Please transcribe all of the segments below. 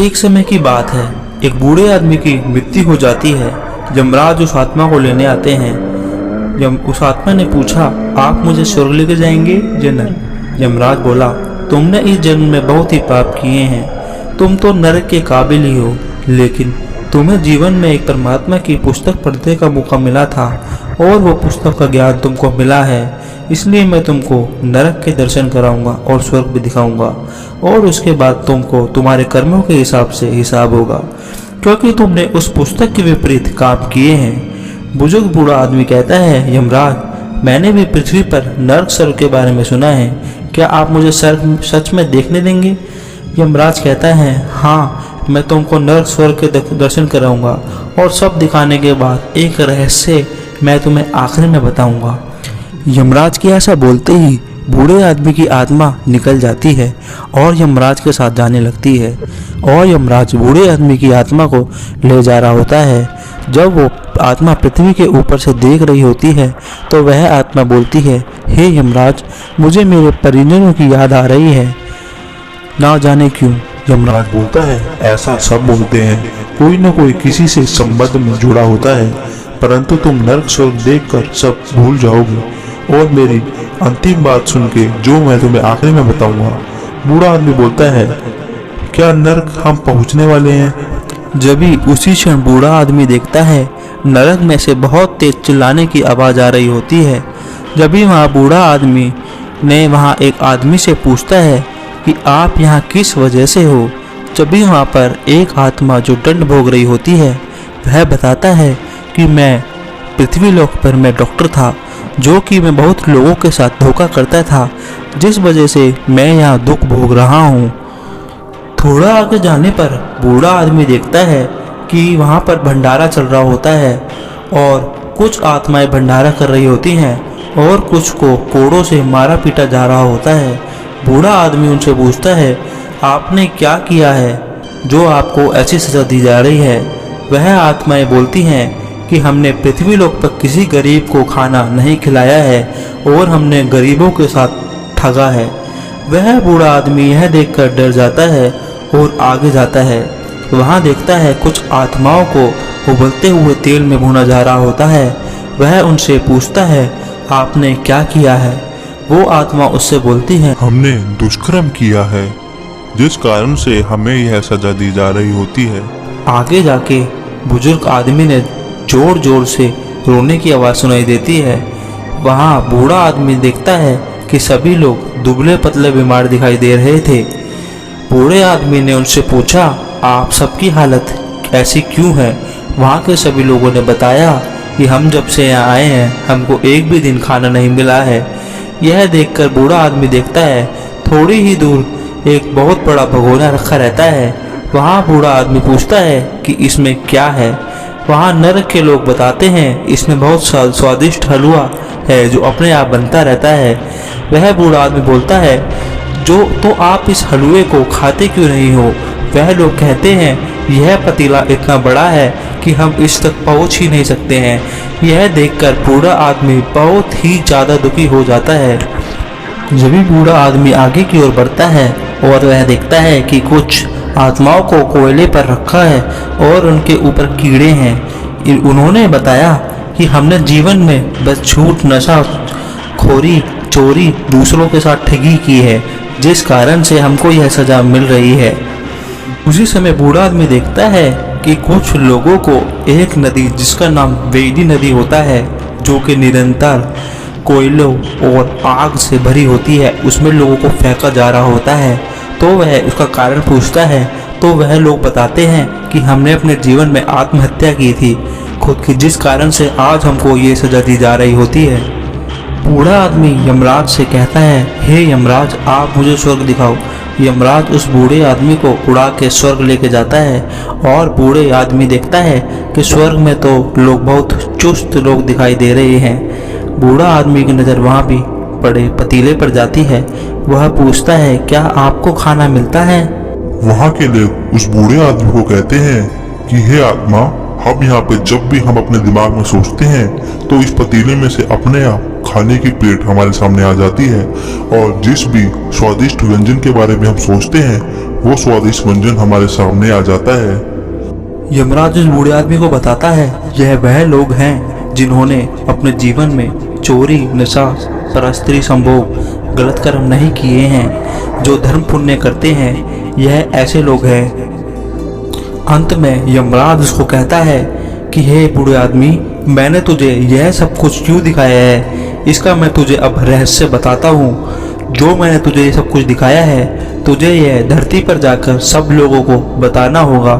एक समय की बात है, एक बूढ़े आदमी की मृत्यु हो जाती है। यमराज उस आत्मा को लेने आते हैं। जब उस आत्मा ने पूछा, आप मुझे स्वर्ग लेकर जाएंगे या नरक? यमराज बोला, तुमने इस जन्म में बहुत ही पाप किए हैं, तुम तो नरक के काबिल ही हो, लेकिन तुम्हें जीवन में एक परमात्मा की पुस्तक पढ़ने का मौका मिला था और वो पुस्तक का ज्ञान तुमको मिला है, इसलिए मैं तुमको नरक के दर्शन कराऊंगा और स्वर्ग भी दिखाऊंगा, और उसके बाद तुमको तुम्हारे कर्मों के हिसाब से हिसाब होगा, क्योंकि तुमने उस पुस्तक के विपरीत काम किए हैं। बुजुर्ग बूढ़ा आदमी कहता है, यमराज, मैंने भी पृथ्वी पर नरक स्वर्ग के बारे में सुना है, क्या आप मुझे स्वर्ग सच में देखने देंगे? यमराज कहता है, हाँ, मैं तुमको नरक स्वर्ग के दर्शन कराऊंगा और सब दिखाने के बाद एक रहस्य मैं तुम्हें आखिर में बताऊंगा। यमराज के ऐसा बोलते ही बूढ़े आदमी की आत्मा निकल जाती है और यमराज के साथ जाने लगती है, और यमराज बूढ़े आदमी की आत्मा को ले जा रहा होता है। जब वो आत्मा पृथ्वी के ऊपर से देख रही होती है तो वह आत्मा बोलती है, हे यमराज, मुझे मेरे परिजनों की याद आ रही है, ना जाने क्यों। यमराज बोलता है, ऐसा सब बोलते हैं, कोई न कोई किसी से संबंध में जुड़ा होता है, परंतु तुम नरक स्वर्ग देखकर सब भूल जाओगे और मेरी अंतिम बात सुन के जो मैं तुम्हें आखिरी में बताऊंगा। बूढ़ा आदमी बोलता है, क्या नरक हम पहुंचने वाले हैं? जब भी उसी क्षण बूढ़ा आदमी देखता है नरक में से बहुत तेज चिल्लाने की आवाज़ आ रही होती है। जब भी वहाँ बूढ़ा आदमी ने वहाँ एक आदमी से पूछता है कि आप यहाँ किस वजह से हो, जब भी वहाँ पर एक आत्मा जो दंड भोग रही होती है वह बताता है कि मैं पृथ्वी लोक पर मैं डॉक्टर था, जो कि मैं बहुत लोगों के साथ धोखा करता था, जिस वजह से मैं यहाँ दुख भोग रहा हूँ। थोड़ा आगे जाने पर बूढ़ा आदमी देखता है कि वहाँ पर भंडारा चल रहा होता है और कुछ आत्माएं भंडारा कर रही होती हैं और कुछ को कोड़ों से मारा पीटा जा रहा होता है। बूढ़ा आदमी उनसे पूछता है, आपने क्या किया है जो आपको ऐसी सजा दी जा रही है? वह आत्माएं बोलती हैं कि हमने पृथ्वी लोक पर किसी गरीब को खाना नहीं खिलाया है और हमने गरीबों के साथ ठगा है। वह बूढ़ा आदमी यह देखकर डर जाता है और आगे जाता है। वहाँ देखता है कुछ आत्माओं को उबलते हुए तेल में भुना जा रहा होता है। वह उनसे पूछता है, आपने क्या किया है? वो आत्मा उससे बोलती है, हमने दुष्कर्म किया है, जिस कारण से हमें यह सजा दी जा रही होती है। आगे जाके बुजुर्ग आदमी ने जोर जोर से रोने की आवाज़ सुनाई देती है। वहाँ बूढ़ा आदमी देखता है कि सभी लोग दुबले पतले बीमार दिखाई दे रहे थे। बूढ़े आदमी ने उनसे पूछा, आप सबकी हालत ऐसी क्यों है? वहाँ के सभी लोगों ने बताया कि हम जब से यहाँ आए हैं हमको एक भी दिन खाना नहीं मिला है। यह देखकर बूढ़ा आदमी देखता है थोड़ी ही दूर एक बहुत बड़ा भगोना रखा रहता है। वहाँ बूढ़ा आदमी पूछता है कि इसमें क्या है? वहाँ नरक के लोग बताते हैं इसमें बहुत स्वादिष्ट हलवा है जो अपने आप बनता रहता है। वह बूढ़ा आदमी बोलता है, जो तो आप इस हलवे को खाते क्यों नहीं हो? वह लोग कहते हैं यह पतीला इतना बड़ा है कि हम इस तक पहुंच ही नहीं सकते हैं। यह देखकर बूढ़ा आदमी बहुत ही ज़्यादा दुखी हो जाता है। जब भी बूढ़ा आदमी आगे की ओर बढ़ता है और वह देखता है कि कुछ आत्माओं को कोयले पर रखा है और उनके ऊपर कीड़े हैं। उन्होंने बताया कि हमने जीवन में बस झूठ, नशा खोरी, चोरी, दूसरों के साथ ठगी की है, जिस कारण से हमको यह सजा मिल रही है। उसी समय बूढ़ा आदमी देखता है कि कुछ लोगों को एक नदी जिसका नाम वेदी नदी होता है, जो कि निरंतर कोयलों और आग से भरी होती है, उसमें लोगों को फेंका जा रहा होता है। तो वह उसका कारण पूछता है तो वह लोग बताते हैं कि हमने अपने जीवन में आत्महत्या की थी खुद की, जिस कारण से आज हमको ये सजा दी जा रही होती है। बूढ़ा आदमी यमराज से कहता है, हे यमराज, आप मुझे स्वर्ग दिखाओ। यमराज उस बूढ़े आदमी को उड़ा के स्वर्ग लेके जाता है और बूढ़े आदमी देखता है कि स्वर्ग में तो लोग बहुत चुस्त लोग दिखाई दे रहे हैं। बूढ़ा आदमी की नज़र वहाँ भी बड़े पतीले पर जाती है। वह पूछता है, क्या आपको खाना मिलता है? वहाँ के लोग उस बूढ़े आदमी को कहते हैं कि हे आत्मा, हम यहाँ पे जब भी हम अपने दिमाग में सोचते हैं तो इस पतीले में से अपने आप खाने की प्लेट हमारे सामने आ जाती है और जिस भी स्वादिष्ट व्यंजन के बारे में हम सोचते हैं वो स्वादिष्ट व्यंजन हमारे सामने आ जाता है। यमराज उस बूढ़े आदमी को बताता है, यह वह लोग हैं जिन्होंने अपने जीवन में चोरी, नशा, परस्त्री संभोग, गलत कर्म नहीं किए हैं, जो धर्म पुण्य करते हैं, यह ऐसे लोग हैं। अंत में यमराज उसको कहता है कि हे बूढ़े आदमी, मैंने तुझे यह सब कुछ क्यों दिखाया है, इसका मैं तुझे अब रहस्य बताता हूँ। जो मैंने तुझे ये सब कुछ दिखाया है, तुझे यह धरती पर जाकर सब लोगों को बताना होगा,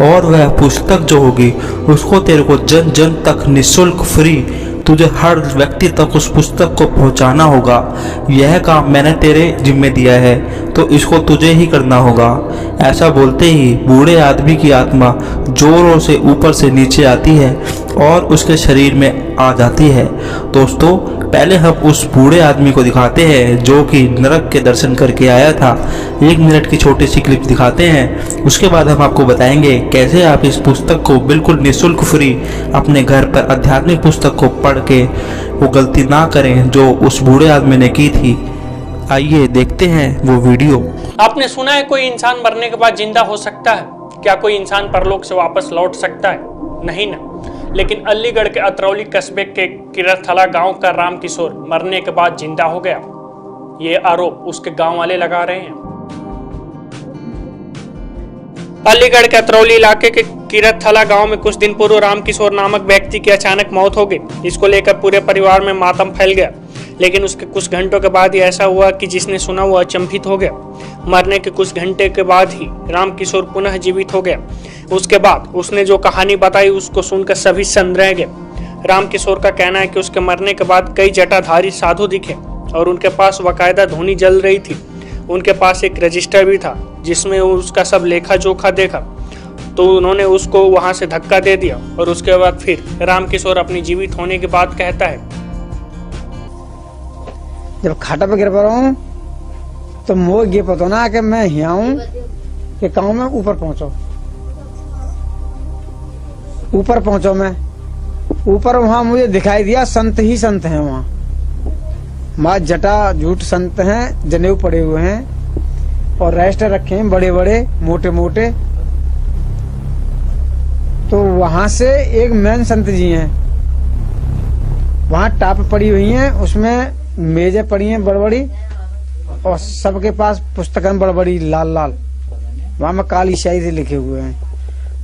और वह पुस्तक जो होगी उसको तेरे को जन जन तक निःशुल्क फ्री तुझे हर व्यक्ति तक उस पुस्तक को पहुंचाना होगा। यह काम मैंने तेरे जिम्मे दिया है, तो इसको तुझे ही करना होगा। ऐसा बोलते ही बूढ़े आदमी की आत्मा जोरों से ऊपर से नीचे आती है और उसके शरीर में आ जाती है। दोस्तों, पहले हम उस बूढ़े आदमी को दिखाते हैं जो कि नरक के दर्शन करके आया था। 1 मिनट की छोटी सी क्लिप दिखाते हैं, उसके बाद हम आपको बताएंगे कैसे आप इस पुस्तक को बिल्कुल निःशुल्क फ्री अपने घर पर आध्यात्मिक पुस्तक को पढ़ के वो गलती ना करें जो उस बूढ़े आदमी ने की थी। आइए देखते हैं वो वीडियो। आपने सुना है कोई इंसान मरने के बाद जिंदा हो सकता है? क्या कोई इंसान परलोक से वापस लौट सकता है? नहीं ना। लेकिन अलीगढ़ के अतरौली कस्बे के किरथला गांव का राम किशोर मरने के बाद जिंदा हो गया। ये आरोप उसके गांव वाले लगा रहे हैं। अलीगढ़ के अतरौली इलाके के किरथला गांव में कुछ दिन पूर्व राम किशोर नामक व्यक्ति की अचानक मौत हो गई। इसको लेकर पूरे परिवार में मातम फैल गया। लेकिन उसके कुछ घंटों के बाद ही ऐसा हुआ कि जिसने सुना वो अचंभित हो गया। मरने के कुछ घंटे के बाद ही राम किशोर पुनः जीवित हो गया। उसके बाद उसने जो कहानी बताई उसको सुनकर सभी सन्न रह गए। राम किशोर का कहना है कि उसके मरने के बाद कई जटाधारी साधु दिखे और उनके पास बाकायदा धुनी जल रही थी। उनके पास एक रजिस्टर भी था जिसमें उसका सब लेखा जोखा देखा। तो उन्होंने उसको वहां से धक्का दे दिया और उसके बाद फिर राम किशोर अपनी जीवित होने की बात कहता है। जब खाटा पे गिर पड़ा हूँ तो मुझे ये पता ना कि मैं यहाँ हूँ कि गाँव में ऊपर पहुंचो मैं ऊपर वहाँ मुझे दिखाई दिया संत ही संत हैं। वहाँ जटा झूठ संत हैं, जनेऊ पड़े हुए हैं और रजिस्टर रखे हैं बड़े बड़े मोटे मोटे। तो वहां से एक मैन संत जी हैं, वहाँ टाप पड़ी हुई हैं, उसमें मेजें पड़ी हैं बड़बड़ी और सबके पास पुस्तकें बड़बड़ी लाल लाल, वहाँ में काली स्याही से लिखे हुए हैं।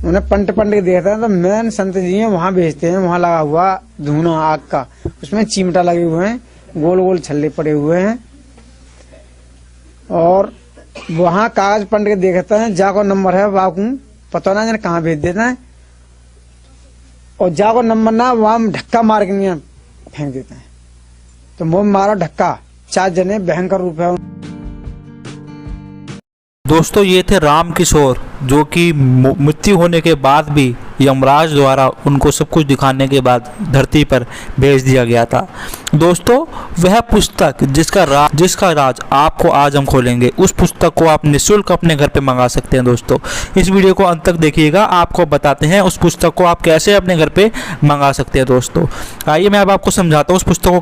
उन्हें पंट के देखता है तो मैन संत जी हैं, वहाँ भेजते हैं। वहाँ लगा हुआ धुआं आग का, उसमें चिमटा लगे हुए हैं, गोल गोल छल्ले पड़े हुए हैं और वहाँ कागज पंट के देखता है। जाको नंबर है वाकू पता ना जाने कहाँ भेज देता है और जाको नंबर ना वहाँ धक्का मार के फेंक देता है। तो मुँह मारा धक्का, 4 जने भयंकर रूप है। दोस्तों, ये थे राम किशोर जो कि मृत्यु होने के बाद भी यमराज द्वारा उनको सब कुछ दिखाने के बाद धरती पर भेज दिया गया था। दोस्तों, वह पुस्तक जिसका राज आपको आज हम खोलेंगे, उस पुस्तक को आप निःशुल्क अपने घर पे मंगा सकते हैं। दोस्तों, इस वीडियो को अंत तक देखिएगा, आपको बताते हैं उस पुस्तक को आप कैसे अपने घर पे मंगा सकते हैं। दोस्तों, आइए मैं अब आपको समझाता हूँ उस पुस्तक को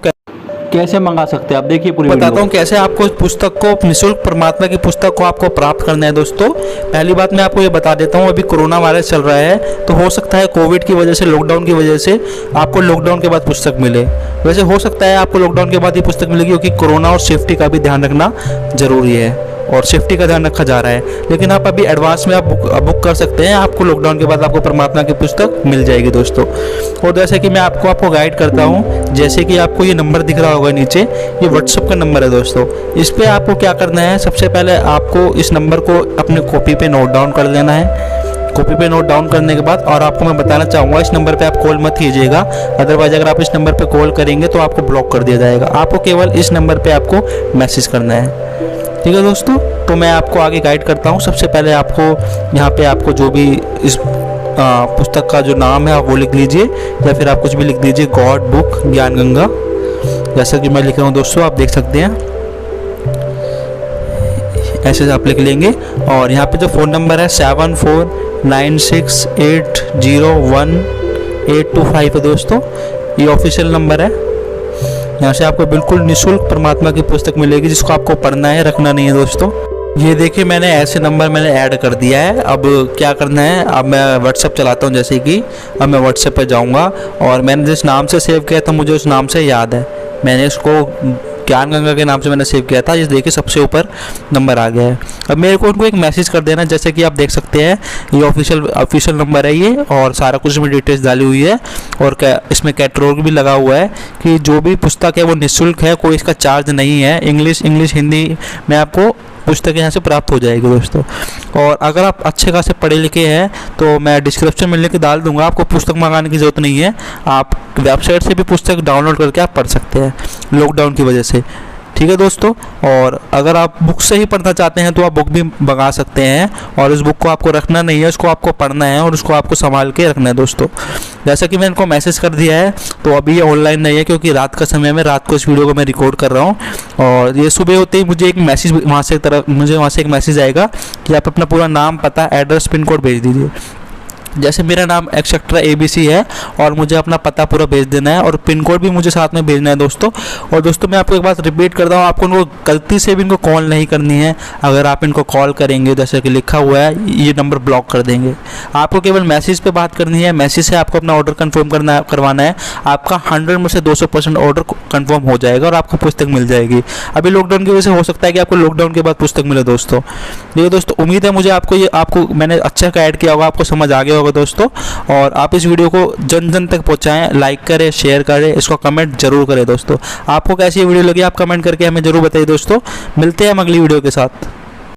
कैसे मंगा सकते हैं। आप देखिए पूरी बताता हूँ कैसे आपको इस पुस्तक को निःशुल्क परमात्मा की पुस्तक को आपको प्राप्त करना है। दोस्तों, पहली बात मैं आपको ये बता देता हूँ, अभी कोरोना वायरस चल रहा है, तो हो सकता है कोविड की वजह से, लॉकडाउन की वजह से आपको लॉकडाउन के बाद पुस्तक मिले। वैसे हो सकता है आपको लॉकडाउन के बाद ये पुस्तक मिलेगी, क्योंकि कोरोना और सेफ्टी का भी ध्यान रखना जरूरी है और सेफ्टी का ध्यान रखा जा रहा है। लेकिन आप अभी एडवांस में आप बुक कर सकते हैं, आपको लॉकडाउन के बाद आपको परमात्मा की पुस्तक मिल जाएगी। दोस्तों, और जैसे कि मैं आपको गाइड करता हूं, जैसे कि आपको ये नंबर दिख रहा होगा नीचे, ये व्हाट्सएप का नंबर है। दोस्तों, इस पर आपको क्या करना है, सबसे पहले आपको इस नंबर को अपने कॉपी पे नोट डाउन कर लेना है। कॉपी पे नोट डाउन करने के बाद, और आपको मैं बताना चाहूँगा, इस नंबर पे आप कॉल मत कीजिएगा, अदरवाइज अगर आप इस नंबर पे कॉल करेंगे तो आपको ब्लॉक कर दिया जाएगा। आपको केवल इस नंबर पे आपको मैसेज करना है। ठीक है दोस्तों, तो मैं आपको आगे गाइड करता हूँ। सबसे पहले आपको यहाँ पे आपको जो भी इस पुस्तक का जो नाम है आप वो लिख लीजिए, या फिर आप कुछ भी लिख दीजिए, गॉड बुक ज्ञान गंगा, जैसा कि मैं लिख रहा हूँ। दोस्तों, आप देख सकते हैं, ऐसे आप लिख लेंगे। और यहाँ पे जो फ़ोन नंबर है 7496801825 है। दोस्तों, ये ऑफिशियल नंबर है। यहाँ से आपको बिल्कुल निःशुल्क परमात्मा की पुस्तक मिलेगी, जिसको आपको पढ़ना है, रखना नहीं है। दोस्तों, ये देखिए मैंने ऐसे नंबर मैंने ऐड कर दिया है। अब क्या करना है, अब मैं व्हाट्सएप चलाता हूँ। जैसे कि अब मैं व्हाट्सएप पे जाऊँगा और मैंने जिस नाम से सेव किया था मुझे उस नाम से याद है, मैंने इसको ज्ञान गंगा के नाम से मैंने सेव किया था। ये देखिए सबसे ऊपर नंबर आ गया है। अब मेरे को उनको एक मैसेज कर देना, जैसे कि आप देख सकते हैं ये ऑफिशियल नंबर है ये, और सारा कुछ इसमें डिटेल्स डाली हुई है और इसमें कैटलॉग भी लगा हुआ है कि जो भी पुस्तक है वो निःशुल्क है, कोई इसका चार्ज नहीं है। इंग्लिश हिंदी में आपको पुस्तक यहाँ से प्राप्त हो जाएगी दोस्तों। और अगर आप अच्छे खासे पढ़े लिखे हैं तो मैं डिस्क्रिप्शन में लिंक डाल दूंगा, आपको पुस्तक मंगाने की ज़रूरत नहीं है, आप वेबसाइट से भी पुस्तक डाउनलोड करके आप पढ़ सकते हैं लॉकडाउन की वजह से। ठीक है दोस्तों, और अगर आप बुक से ही पढ़ना चाहते हैं तो आप बुक भी मंगा सकते हैं, और इस बुक को आपको रखना नहीं है, उसको आपको पढ़ना है और उसको आपको संभाल के रखना है दोस्तों। जैसा कि मैंने इनको मैसेज कर दिया है, तो अभी ये ऑनलाइन नहीं है क्योंकि रात का समय में, रात को इस वीडियो को मैं रिकॉर्ड कर रहा हूँ, और ये सुबह होते ही मुझे एक मैसेज वहाँ से एक मैसेज आएगा कि आप अपना पूरा नाम, पता, एड्रेस, पिन कोड भेज दीजिए। जैसे मेरा नाम एक्सेट्रा ABC है और मुझे अपना पता पूरा भेज देना है और पिन कोड भी मुझे साथ में भेजना है दोस्तों। और दोस्तों मैं आपको एक बात रिपीट करता हूँ, आपको इनको गलती से भी इनको कॉल नहीं करनी है। अगर आप इनको कॉल करेंगे, जैसे कि लिखा हुआ है, ये नंबर ब्लॉक कर देंगे। आपको केवल मैसेज पे बात करनी है, मैसेज से आपको अपना ऑर्डर कन्फर्म करवाना है। आपका 100 में से 200% ऑर्डर कन्फर्म हो जाएगा और आपको पुस्तक मिल जाएगी। अभी लॉकडाउन की वजह से हो सकता है कि आपको लॉकडाउन के बाद पुस्तक मिले दोस्तों। देखिए दोस्तों, उम्मीद है मुझे आपको मैंने अच्छा गाइड किया होगा, आपको समझ आ गया होगा दोस्तों। और आप इस वीडियो को जन जन तक पहुंचाएं, लाइक करें, शेयर करें, इसको कमेंट जरूर करें दोस्तों। आपको कैसी वीडियो लगी आप कमेंट करके हमें जरूर बताइए दोस्तों। मिलते हैं हम अगली वीडियो के साथ।